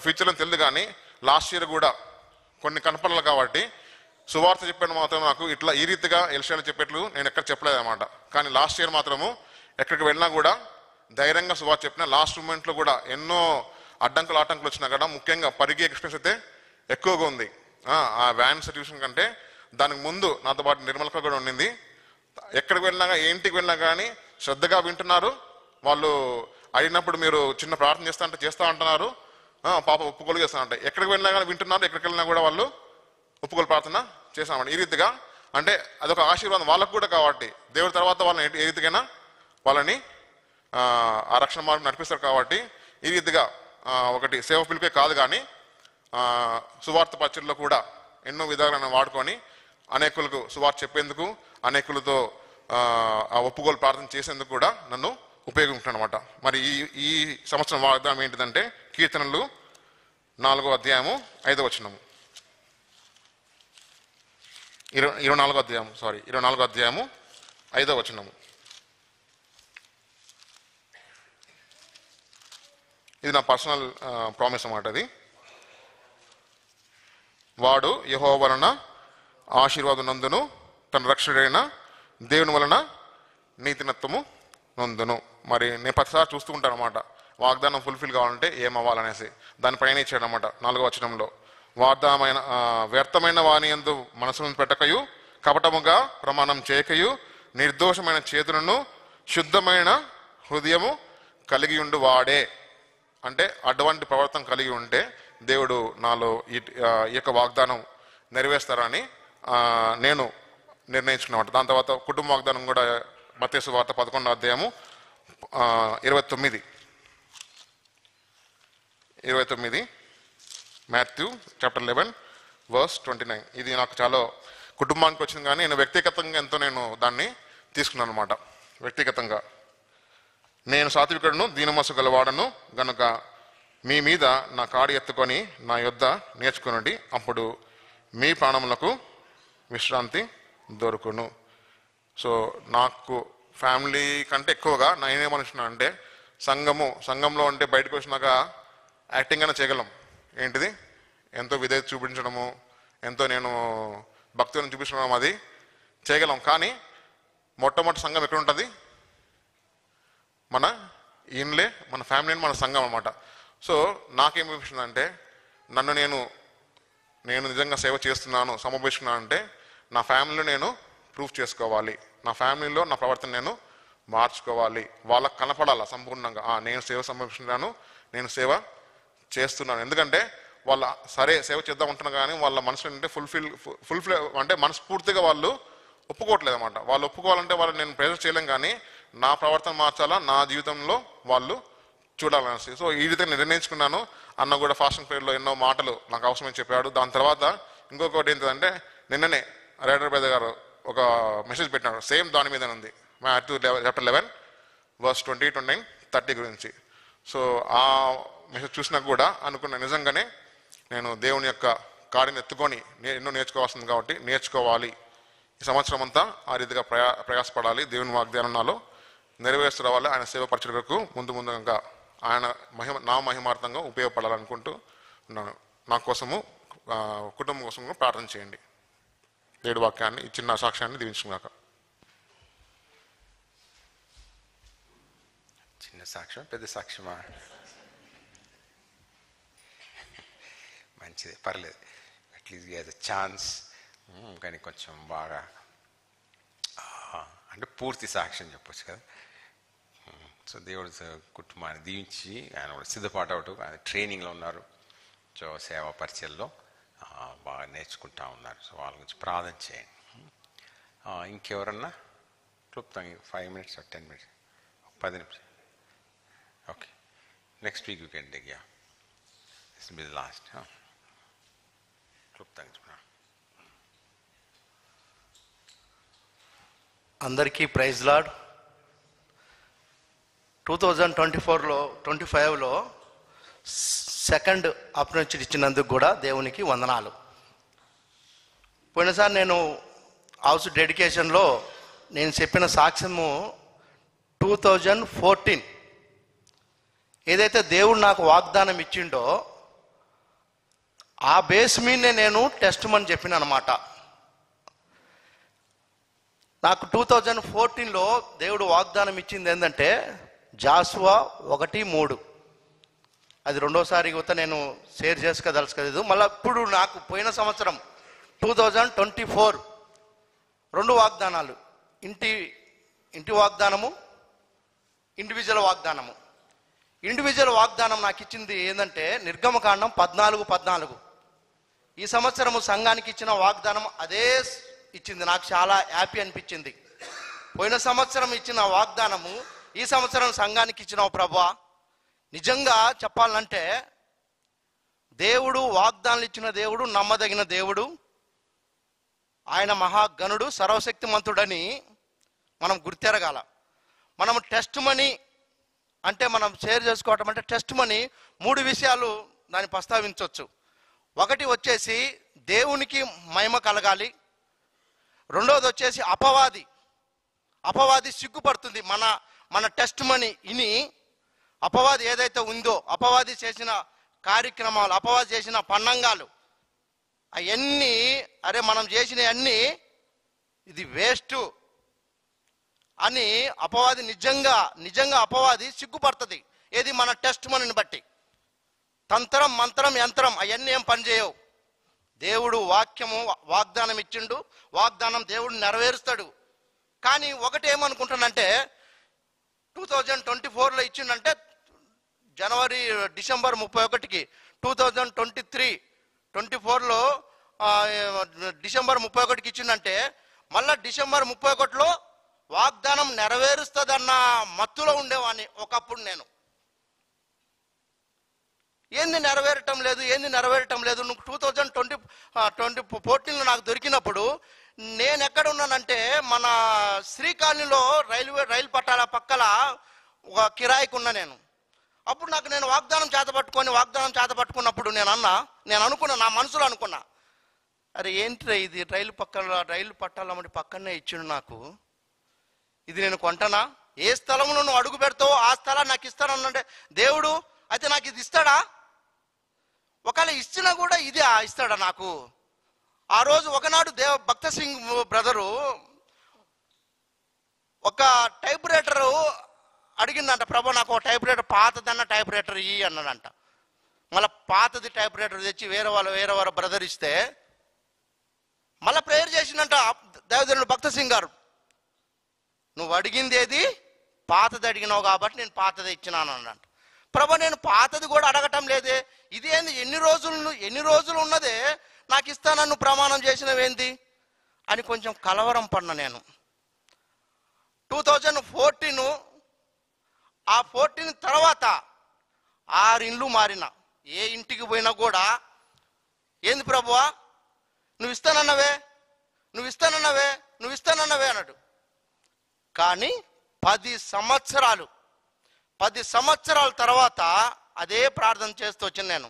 ఫ్యూచర్లో తెలియదు కానీ లాస్ట్ ఇయర్ కూడా కొన్ని కనపడాలి కాబట్టి సువార్త చెప్పాను మాత్రం నాకు ఇట్లా ఈ రీతిగా ఎల్షాలు చెప్పేట్లు నేను ఎక్కడ చెప్పలేదు అనమాట. కానీ లాస్ట్ ఇయర్ మాత్రము ఎక్కడికి వెళ్ళినా కూడా ధైర్యంగా సువార్త చెప్పిన. లాస్ట్ మూమెంట్లో కూడా ఎన్నో ఆటంకులు వచ్చినా కూడా ముఖ్యంగా పరిగే ఎక్స్పెన్స్ అయితే ఎక్కువగా ఉంది. ఆ వ్యాన్ సిట్యుయేషన్ కంటే దానికి ముందు నాతో పాటు నిర్మలక కూడా ఉండింది. ఎక్కడికి వెళ్ళినా ఏంటికి వెళ్ళినా కానీ శ్రద్ధగా వింటున్నారు. వాళ్ళు అడిగినప్పుడు మీరు చిన్న ప్రార్థన చేస్తా అంటున్నారు. పాప ఒప్పుకోలు చేస్తా ఉంటాయి. ఎక్కడికి వెళ్ళినా కానీ వింటున్నారు. ఎక్కడికి వెళ్ళినా కూడా వాళ్ళు ఒప్పుకోలు ప్రార్థన చేస్తామంట. ఈ రీతిగా అంటే అదొక ఆశీర్వాదం వాళ్ళకు కూడా కాబట్టి దేవుడి తర్వాత వాళ్ళని ఏ రీతికైనా వాళ్ళని ఆ రక్షణ మార్గం నడిపిస్తారు కాబట్టి ఈ రీతిగా ఒకటి సేవ పిలిపే కాదు కానీ సువార్త పరిచర్లో కూడా ఎన్నో విధాలను వాడుకొని అనేకులకు సువార్త చెప్పేందుకు అనేకులతో ఆ ఒప్పుకోలు ప్రార్థన చేసేందుకు కూడా నన్ను ఉపయోగించుకుంటాను అనమాట. మరి ఈ సంవత్సరం వాగ్దానం ఏంటిదంటే కీర్తనలు 4వ అధ్యాయము 5వ వచనము 24వ అధ్యాయము 5వ వచనము. ఇది నా పర్సనల్ ప్రామిస్ అన్నమాట. అది వాడు యెహోవా వలన ఆశీర్వాదం నందును తన రక్షకుడైన దేవుని వలన నీతినత్వము నందును. మరి నేను ప్రతిసారి చూస్తూ ఉంటాను అనమాట వాగ్దానం ఫుల్ఫిల్ కావాలంటే ఏమవ్వాలనేసి. దానిపైన ఇచ్చాడు అనమాట 4వ వచనంలో. వాగ్దానమైన వ్యర్థమైన వాని యందు మనసును పెట్టకయు కపటముగా ప్రమాణం చేయకయు నిర్దోషమైన చేతులను శుద్ధమైన హృదయము కలిగి ఉండు వాడే. అంటే అటువంటి ప్రవర్తన కలిగి ఉంటే దేవుడు నాలో ఈ యొక్క వాగ్దానం నెరవేరుస్తారని నేను నిర్ణయించుకున్నమాట. దాని తర్వాత కుటుంబ వాగ్దానం కూడా మత్తయి సువార్త 11వ అధ్యాయము 29 మాథ్యూ చాప్టర్ 11:29. ఇది నాకు చాలా కుటుంబానికి వచ్చింది కానీ నేను వ్యక్తిగతంగా ఎంతో నేను దాన్ని తీసుకున్నాను అనమాట. వ్యక్తిగతంగా నేను సాత్వికుడును దీనమనస్సు గలవాడను గనుక మీ మీద నా కాడి ఎత్తుకొని నా యొద్ద నేర్చుకునండి, అప్పుడు మీ ప్రాణములకు విశ్రాంతి దొరుకును. సో నాకు ఫ్యామిలీ కంటే ఎక్కువగా నేనేమనుకున్నా అంటే సంఘంలో అంటే బయటకు వచ్చినాక యాక్టింగ్ అయినా చేయగలం. ఏంటిది ఎంతో విధేయత చూపించడము, ఎంతో నేను భక్తులను చూపించడం అది చేయగలం. కానీ మొట్టమొదటి సంఘం ఎక్కడ ఉంటుంది? మన ఇండ్లే, మన ఫ్యామిలీ, మన సంఘం అన్నమాట. సో నాకేమనిపిస్తుందంటే నేను నిజంగా సేవ చేస్తున్నాను సమర్పించుకున్నాను అంటే నా ఫ్యామిలీలో నేను ప్రూఫ్ చేసుకోవాలి. నా ఫ్యామిలీలో నా ప్రవర్తన నేను మార్చుకోవాలి. వాళ్ళకు కనపడాలా సంపూర్ణంగా నేను సేవ సమర్పిస్తున్నాను, నేను సేవ చేస్తున్నాను. ఎందుకంటే వాళ్ళ సరే సేవ చేద్దాం ఉంటున్నారు కానీ వాళ్ళ మనసులో అంటే ఫుల్ఫిల్ అంటే మనస్ఫూర్తిగా వాళ్ళు ఒప్పుకోవట్లేదు అన్నమాట. వాళ్ళు ఒప్పుకోవాలంటే వాళ్ళు నేను ప్రెజర్ చేయలేం కానీ నా ప్రవర్తన మార్చాలా, నా జీవితంలో వాళ్ళు చూడాలనేసి. సో ఈ విధంగా నిర్ణయించుకున్నాను. అన్న కూడా ఫాస్టింగ్ పీరియడ్లో ఎన్నో మాటలు నాకు అవసరమని చెప్పాడు. దాని తర్వాత ఇంకొకటి ఏంటంటే నిన్ననే రైడర్ బేద గారు ఒక మెసేజ్ పెట్టినాడు, సేమ్ దాని మీద ఉంది, మాథ్యూ చాప్టర్ 11:20-29-30 గురించి. సో ఆ మెసేజ్ చూసినా కూడా అనుకున్న నిజంగానే నేను దేవుని యొక్క కాడిని ఎత్తుకొని ఎన్నో నేర్చుకోవాల్సింది కాబట్టి నేర్చుకోవాలి. ఈ సంవత్సరం అంతా ఆ రీతిగా ప్రయాసపడాలి. దేవుని వాగ్దానం నాలో నెరవేర్చు రావాలి. ఆయన సేవ పరిచర్యకు ముందుగా ఆయన నా మహిమార్థంగా ఉపయోగపడాలనుకుంటూ ఉన్నాను. నా కోసము కుటుంబం కోసము ప్రార్థన చేయండి. దేవుడి వాక్యాన్ని ఈ చిన్న సాక్ష్యాన్ని దీవించుగాక. చిన్న సాక్ష్యం పెద్ద సాక్ష్యమా? మంచిది, పర్లేదు. At least as a chance. కానీ కొంచెం బాగా అంటే పూర్తి సాక్ష్యం చెప్పొచ్చు కదా. సో దేవుడు కుటుంబాన్ని దీవించి ఆయన కూడా సిద్ధపాటు ఆయన ట్రైనింగ్లో ఉన్నారు. సో సేవా పరిచయల్లో బాగా నేర్చుకుంటా ఉన్నారు. సో వాళ్ళ గురించి ప్రార్థన చేయండి. ఇంకెవరన్నా క్లుప్తంగా 5 minutes or 10 minutes, 10 నిమిషాలు. Okay, next week you can take. Yeah, this will be the last. క్లుప్తంగా అందరికీ ప్రైజ్ లార్డ్. 2024లో 25లో సెకండ్ ఆపర్చునిటీ ఇచ్చినందుకు కూడా దేవునికి వందనాలు. పోయినసారి నేను హౌస్ డెడికేషన్లో నేను చెప్పిన సాక్ష్యము 2014 ఏదైతే దేవుడు నాకు వాగ్దానం ఇచ్చిండో ఆ బేస్ మీదనే నేను టెస్ట్ మని చెప్పిన అనమాట. నాకు 2014లో దేవుడు వాగ్దానం ఇచ్చింది ఏంటంటే జాషువా 1:3. అది రెండోసారి యువత నేను షేర్ చేసుకోదలుచుకోలేదు. మళ్ళీ ఇప్పుడు నాకు పోయిన సంవత్సరం 2024 2 వాగ్దానాలు, ఇంటి వాగ్దానము, ఇండివిజువల్ వాగ్దానము. ఇండివిజువల్ వాగ్దానం నాకు ఇచ్చింది ఏంటంటే నిర్గమకాండం 14:14. ఈ సంవత్సరము సంఘానికి ఇచ్చిన వాగ్దానం అదే ఇచ్చింది. నాకు చాలా హ్యాపీ అనిపించింది. పోయిన సంవత్సరం ఇచ్చిన వాగ్దానము ఈ సంవత్సరం సంఘానికి ఇచ్చిన ప్రభువా, నిజంగా చెప్పాలంటే దేవుడు వాగ్దానాలు ఇచ్చిన దేవుడు నమ్మదగిన దేవుడు, ఆయన మహాగణుడు, సర్వశక్తిమంతుడని మనం గుర్తెరగాల. మనం టెస్ట్ మనీ అంటే మనం షేర్ చేసుకోవటం అంటే టెస్ట్ మనీ 3 విషయాలు దాన్ని ప్రస్తావించవచ్చు. ఒకటి వచ్చేసి దేవునికి మహిమ కలగాలి. రెండోది వచ్చేసి అపవాది సిగ్గుపడుతుంది. మన టెస్ట్ మనీ ఇని అపవాది ఏదైతే ఉందో, అపవాది చేసిన కార్యక్రమాలు, అపవాది చేసిన పన్నంగాలు అవన్నీ, అరే మనం చేసిన అన్నీ ఇది వేస్ట్ అని అపవాది నిజంగా అపవాది సిగ్గుపడుతుంది. ఏది మన టెస్ట్ మనీని బట్టి. తంత్రం, మంత్రం, యంత్రం అవన్నీ ఏం పనిచేయవు. దేవుడు వాగ్దానం ఇచ్చిండు, వాగ్దానం దేవుడు నెరవేరుస్తాడు. కానీ ఒకటి ఏమనుకుంటానంటే 2024లో ఇచ్చిండంటే డిసెంబర్ 31కి 2024లో డిసెంబర్ 31కి ఇచ్చిందంటే మళ్ళా డిసెంబర్ 31లో వాగ్దానం నెరవేరుస్తుందన్న మత్తులో ఉండేవాడిని ఒకప్పుడు. నేను ఏంది నెరవేరటం లేదు. నువ్వు 2014లో నాకు దొరికినప్పుడు నేను ఎక్కడ ఉన్నానంటే మన శ్రీకాళిలో రైలు పట్టాల పక్కల ఒక కిరాయికి ఉన్నా నేను. అప్పుడు నేను వాగ్దానం చేతపట్టుకున్నప్పుడు నేను అనుకున్నా, నా మనసులో అనుకున్నా, అరే ఏంటి ఇది రైలు పట్టాల పక్కనే ఇచ్చిండు నాకు, ఇది నేను కొంటనా? ఏ స్థలంలో నువ్వు అడుగు పెడతావో ఆ స్థలాన్ని నాకు ఇస్తానన్నంటే దేవుడు అయితే నాకు ఇది ఇస్తాడా? ఒకవేళ ఇచ్చినా కూడా ఇది ఇస్తాడా నాకు? ఆ రోజు ఒకనాడు భక్త సింగ్ బ్రదరు ఒక టైప్ రైటరు అడిగిందంట, ప్రభు నాకు ఒక టైప్ రైటర్ పాతదన్న టైప్ రైటర్ ఇయ్యి అన్నాడంట. మళ్ళీ పాతది టైప్ రైటర్ తెచ్చి వేరే వాళ్ళ బ్రదర్ ఇస్తే మళ్ళీ ప్రేయర్ చేసిందంట దేవదేవుడు భక్త సింగ్ గారు, నువ్వు అడిగింది ఏది పాతది అడిగినావు కాబట్టి నేను పాతది ఇచ్చినాను అన్నట్టు. ప్రభు నేను పాతది కూడా అడగటం లేదే, ఇది ఏంది ఎన్ని రోజులు ఉన్నదే నాకు ఇస్తానన్ను ప్రమాణం చేసినవేంది అని కొంచెం కలవరం పడిన నేను. 2014 ఆ 14 తర్వాత 6 ఇండ్లు మారిన. ఏ ఇంటికి పోయినా కూడా ఏంది ప్రభువా నువ్వు ఇస్తానన్నవే అన్నాడు. కానీ 10 సంవత్సరాల తర్వాత అదే ప్రార్థన చేస్తూ వచ్చాను నేను.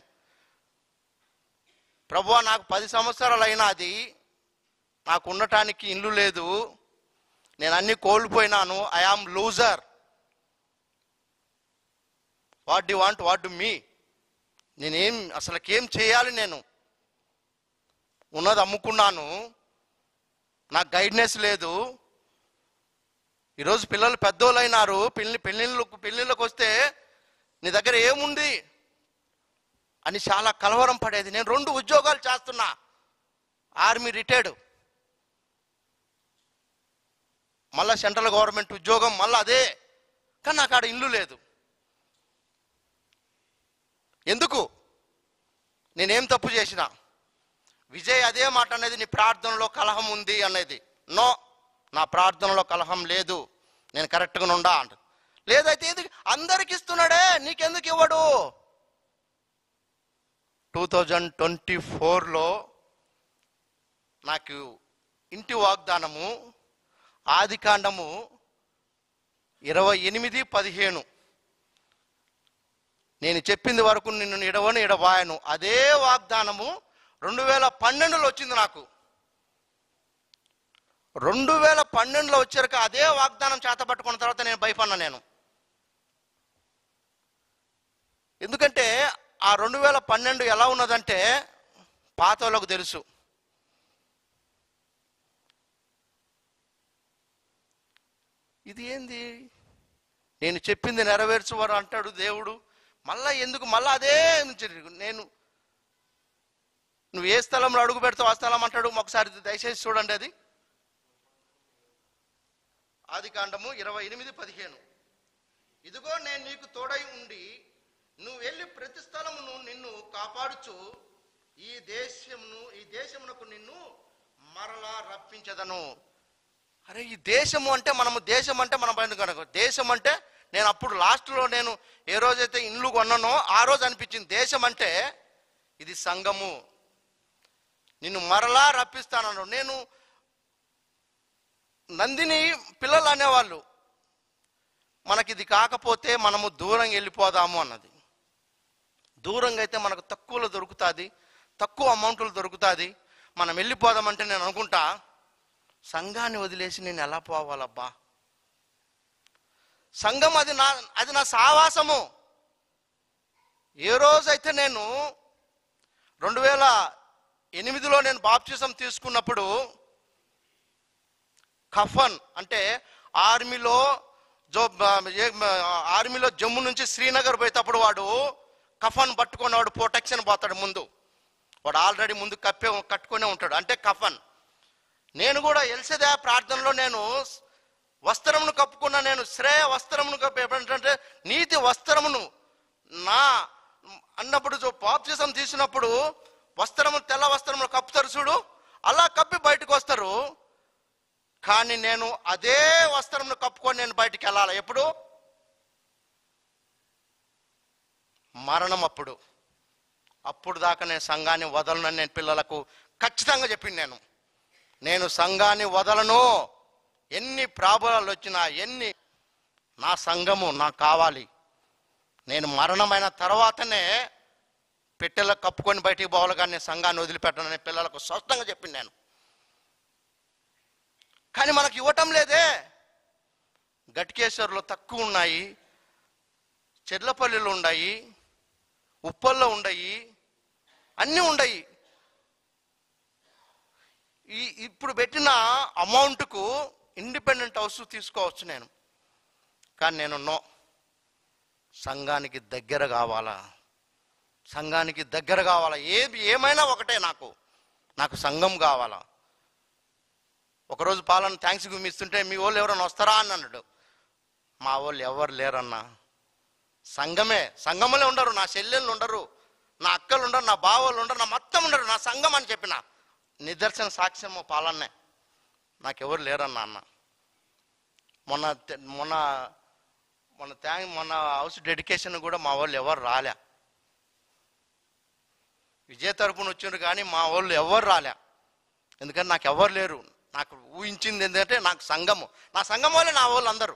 ప్రభువా నాకు 10 సంవత్సరాలు అయినా అది నాకు ఉండటానికి ఇల్లు లేదు, నేను అన్ని కోల్పోయినాను, I am loser, what do want, what do me, నేనేం అసలుకేం చేయాలి, నేను ఉన్నది అమ్ముకున్నాను, నాకు గైడ్నెస్ లేదు. ఈరోజు పిల్లలు పెద్దోళ్ళు అయినారు, పెళ్ళిళ్ళకి వస్తే నీ దగ్గర ఏముంది అని చాలా కలవరం పడేది. నేను 2 ఉద్యోగాలు చేస్తున్నా, ఆర్మీ రిటైర్డ్, మళ్ళీ సెంట్రల్ గవర్నమెంట్ ఉద్యోగం మళ్ళీ అదే, కానీ నాకు ఆడ ఇల్లు లేదు. ఎందుకు? నేనేం తప్పు చేసినా? విజయ్ అదే మాట అనేది, నీ ప్రార్థనలో కలహం ఉంది అనేది. నో, నా ప్రార్థనలో కలహం లేదు, నేను కరెక్ట్గా ఉండా అంట. లేదైతే ఇది అందరికి ఇస్తున్నాడే, నీకెందుకు ఇవ్వడు? 2024లో నాకు ఇంటి వాగ్దానము ఆదికాండము 28:15, నేను చెప్పింది వరకు నిన్ను ఎడవను ఎడబాయను, అదే వాగ్దానము 2012లో వచ్చింది నాకు. 2012లో వచ్చాక అదే వాగ్దానం చేతపట్టుకున్న తర్వాత నేను భయపడినా. నేను ఎందుకంటే ఆ 2012 ఎలా ఉన్నదంటే పాత వాళ్ళకు తెలుసు. ఇది ఏంది, నేను చెప్పింది నెరవేర్చువారు అంటాడు దేవుడు, మళ్ళా ఎందుకు మళ్ళా అదే? నేను నువ్వు ఏ స్థలంలో అడుగు పెడతావు ఆ స్థలం అంటాడు. ఒకసారి దయచేసి చూడండి, అది ఆదికాండము 28:15. ఇదిగో నేను నీకు తోడై ఉండి నువ్వు వెళ్ళి ప్రతి స్థలమును నిన్ను కాపాడుచు ఈ దేశమునకు నిన్ను మరలా రప్పించదను. అరే, ఈ దేశము అంటే మనము, దేశం అంటే మనం బయట కనుక, దేశం అంటే నేను అప్పుడు లాస్ట్లో నేను ఏ రోజైతే ఇల్లు కొన్నానో ఆ రోజు అనిపించింది, దేశం అంటే ఇది సంఘము, నిన్ను మరలా రప్పిస్తానన్నాడు. నేను నందిని పిల్లలు అనేవాళ్ళు, మనకిది కాకపోతే మనము దూరం వెళ్ళిపోదాము అన్నది. దూరంగా అయితే మనకు తక్కువలో దొరుకుతుంది, తక్కువ అమౌంట్లో దొరుకుతుంది, మనం వెళ్ళిపోదామంటే నేను అనుకుంటా, సంఘాన్ని వదిలేసి నేను ఎలా పోవాలబ్బా? సంఘం అది నా సావాసము. ఏ రోజైతే నేను 2008లో నేను బాప్టిజం తీసుకున్నప్పుడు, కఫన్ అంటే ఆర్మీలో జమ్మూ నుంచి శ్రీనగర్ పోయేటప్పుడు వాడు కఫన్ పట్టుకొని వాడు ప్రొటెక్షన్ పోతాడు ముందు, వాడు ఆల్రెడీ ముందు కట్టుకునే ఉంటాడు, అంటే కఫన్. నేను కూడా ఎల్సెదా ప్రార్థనలో నేను వస్త్రమును కప్పుకున్నా, నేను శ్రేయ వస్త్రమును కప్పు, ఎప్పుడంటే నీతి వస్త్రమును నా అన్నప్పుడు బాప్టిజం తీసినప్పుడు వస్త్రము, తెల్ల వస్త్రములు కప్పుతారు చూడు, అలా కప్పి బయటకు వస్తారు. కానీ నేను అదే వస్త్రమును కప్పుకొని నేను బయటికి వెళ్ళాలి. ఎప్పుడు? మరణం అప్పుడు. అప్పుడు దాకా నేను సంఘాన్ని వదలనని నేను పిల్లలకు ఖచ్చితంగా చెప్పింది. నేను సంఘాన్ని వదలను, ఎన్ని ప్రాబ్లాలు వచ్చినా, నా సంఘము నాకు కావాలి. నేను మరణమైన తర్వాతనే పెట్టెలకు కప్పుకొని బయటికి పోవాలి, కానీ నేను సంఘాన్ని వదిలిపెట్టనని పిల్లలకు స్పష్టంగా చెప్పింది నేను. కానీ మనకు ఇవ్వటం లేదే. గట్కేశ్వర్లో తక్కువ ఉన్నాయి, చెర్లపల్లిలో ఉన్నాయి, ఉప్పల్లో ఉన్నాయి, అన్నీ ఉన్నాయి. ఇప్పుడు పెట్టిన అమౌంట్కు ఇండిపెండెంట్ హౌస్ తీసుకోవచ్చు నేను, కానీ నేను నో, సంఘానికి దగ్గర కావాలా, సంఘానికి దగ్గర కావాలా. ఏమైనా ఒకటే, నాకు సంఘం కావాలా. ఒకరోజు పాలన థ్యాంక్స్ ఇస్తుంటే మీ వాళ్ళు ఎవరైనా వస్తారా అని అన్నాడు. మా వాళ్ళు ఎవరు లేరన్నా, సంఘములే ఉండరు, నా చెల్లెళ్ళు ఉండరు, నా అక్కలు ఉండరు, నా బావోళ్ళు ఉండరు, నా మొత్తం ఉండరు, నా సంఘం అని చెప్పిన నిదర్శన సాక్ష్యము పాలనే. నాకెవరు లేరన్నా అన్న. మొన్న హౌస్ డెడికేషన్ కూడా మా వాళ్ళు ఎవరు రాలే. విజయ తరపున వచ్చిండ్రు కానీ మా వాళ్ళు ఎవరు రాలే, ఎందుకంటే నాకు ఎవరు లేరు. నాకు ఊహించింది ఏంటంటే నాకు సంఘము, నా సంఘం వాళ్ళే నా వాళ్ళు అందరూ.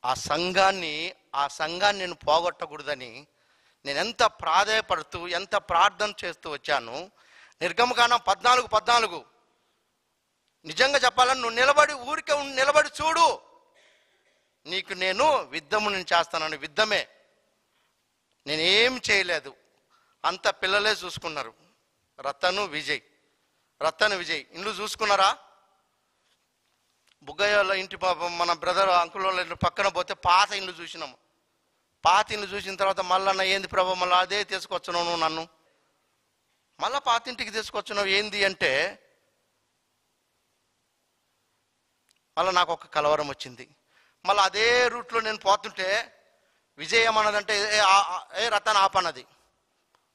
ఆ సంఘాన్ని నేను పోగొట్టకూడదని నేను ఎంత ప్రాధేయపడుతూ, ఎంత ప్రార్థన చేస్తూ వచ్చాను. నిర్గమకాండం 14:14 నిజంగా చెప్పాలని, నువ్వు ఊరికే నిలబడి చూడు, నీకు నేను విద్దమును చేస్తానని. విద్దమే, నేనేం చేయలేదు, అంత పిల్లలే చూసుకున్నారు. రతను విజయ్ ఇల్లు చూసుకున్నారా? బుగ్గయ్య ఇంటి మన బ్రదర్ అంకుల్ వాళ్ళ పక్కన పోతే పాత ఇల్లు చూసినాము. పాత ఇల్లు చూసిన తర్వాత మళ్ళీ ఏంది ప్రభు, మళ్ళీ అదే తీసుకొచ్చినావు నువ్వు, నన్ను మళ్ళీ పాత ఇంటికి తీసుకొచ్చినావు ఏంది అంటే, మళ్ళీ నాకు ఒక కలవరం వచ్చింది. మళ్ళీ అదే రూట్లో నేను పోతుంటే విజయ్ ఏమన్నదంటే, ఏ రతన్ ఆపన్నది.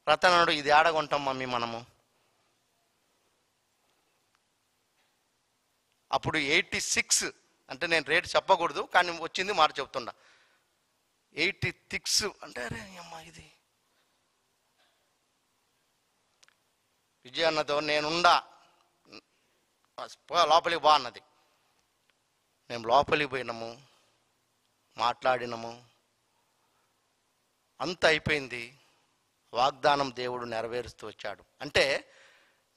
రతన్ అన్నాడు, ఇది ఆడగొంటాం మమ్మీ మనము. అప్పుడు 86, అంటే నేను రేటు చెప్పకూడదు కానీ వచ్చింది మాట చెప్తుండా. 86 అంటే అరే అమ్మా ఇది విజయ్ అన్నదో నేనుండా లోపలికి బా అన్నది. మేము లోపలికి పోయినాము, మాట్లాడినాము, అంత అయిపోయింది. వాగ్దానం దేవుడు నెరవేరుస్తూ వచ్చాడు. అంటే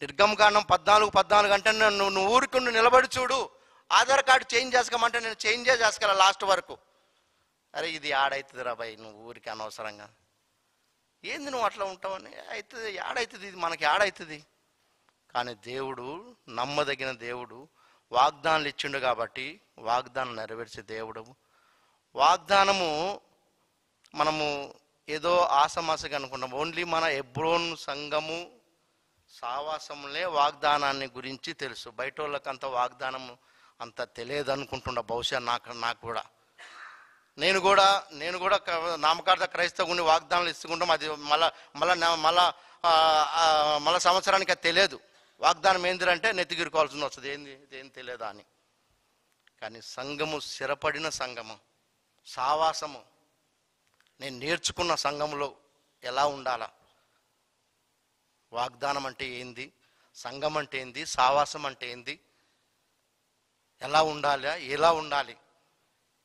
నిర్గమకాండం 14 అంటే నువ్వు ఊరికి నిలబడి చూడు, ఆధార్ కార్డు చేంజ్ చేసుకోమంటే నేను చేంజే చేసుకోలే లాస్ట్ వరకు. అరే ఇది ఆడవుతుంది రా బాయ్, నువ్వు ఊరికి అనవసరంగా ఏంది నువ్వు అట్లా ఉంటావని. అవుతుంది, ఆడవుతుంది, ఇది మనకి ఆడవుతుంది. కానీ దేవుడు నమ్మదగిన దేవుడు, వాగ్దానాలు ఇచ్చిండు కాబట్టి వాగ్దానం నెరవేర్చే దేవుడు. వాగ్దానము మనము ఏదో ఆసమాసగా అనుకుంటాం. ఓన్లీ మన హెబ్రోన్ సంఘము సావాసములే వాగ్దానాన్ని గురించి తెలుసు. బయట వాళ్ళకంత వాగ్దానం అంత తెలియదు అనుకుంటున్నా బహుశా. నాకు కూడా నేను కూడా నామకార్థ క్రైస్తవుని వాగ్దానాలు ఇస్తుకుంటాం. అది మళ్ళా సంవత్సరానికి అది తెలియదు. వాగ్దానం ఏంటిదంటే నెత్తిగిరుకోవాల్సి వస్తుంది, ఏం తెలియదా అని. కానీ సంఘము స్థిరపడిన సంఘము, సావాసము, నేను నేర్చుకున్న సంఘములో ఎలా ఉండాలా, వాగ్దానం అంటే ఏంది, సంఘం అంటే ఏంది, సావాసం అంటే ఏంది, ఎలా ఉండాలి,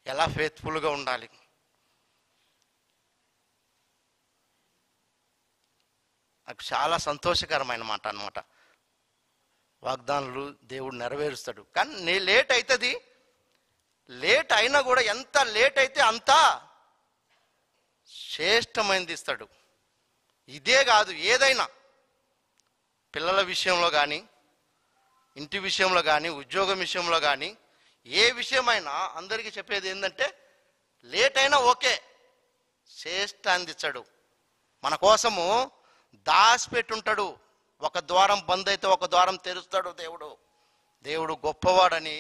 ఎలా ఫేత్ఫుల్గా ఉండాలి. నాకు చాలా సంతోషకరమైన మాట అన్నమాట. వాగ్దానాలు దేవుడు నెరవేరుస్తాడు. కానీ లేట్ అవుతుంది. లేట్ అయినా కూడా ఎంత లేట్ అయితే అంత శ్రేష్టమైనది ఇస్తాడు. ఇదే కాదు, ఏదైనా పిల్లల విషయంలో కానీ, ఇంటి విషయంలో కానీ, ఉద్యోగం విషయంలో కానీ, ఏ విషయమైనా అందరికీ చెప్పేది ఏంటంటే లేట్ అయినా ఓకే, శ్రేష్టాన్ని ఇచ్చాడు. మన కోసము దాచిపెట్టుంటాడు. ఒక ద్వారం బంద్ అయితే ఒక ద్వారం తెరుస్తాడు దేవుడు గొప్పవాడని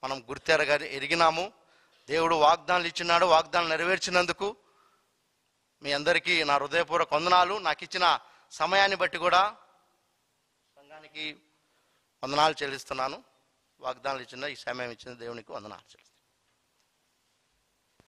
మనం ఎరిగినాము. దేవుడు వాగ్దానాలు ఇచ్చినాడు. వాగ్దానాలు నెరవేర్చినందుకు మీ అందరికీ నా హృదయపూర్వక వందనాలు. నాకు ఇచ్చిన సమయాన్ని బట్టి కూడా సంఘానికి వందనాలు చెల్లిస్తున్నాను. వాగ్దానాలు ఇచ్చిన ఈ సమయం ఇచ్చిన దేవునికి వందనాలు చెల్లిస్తున్నాను.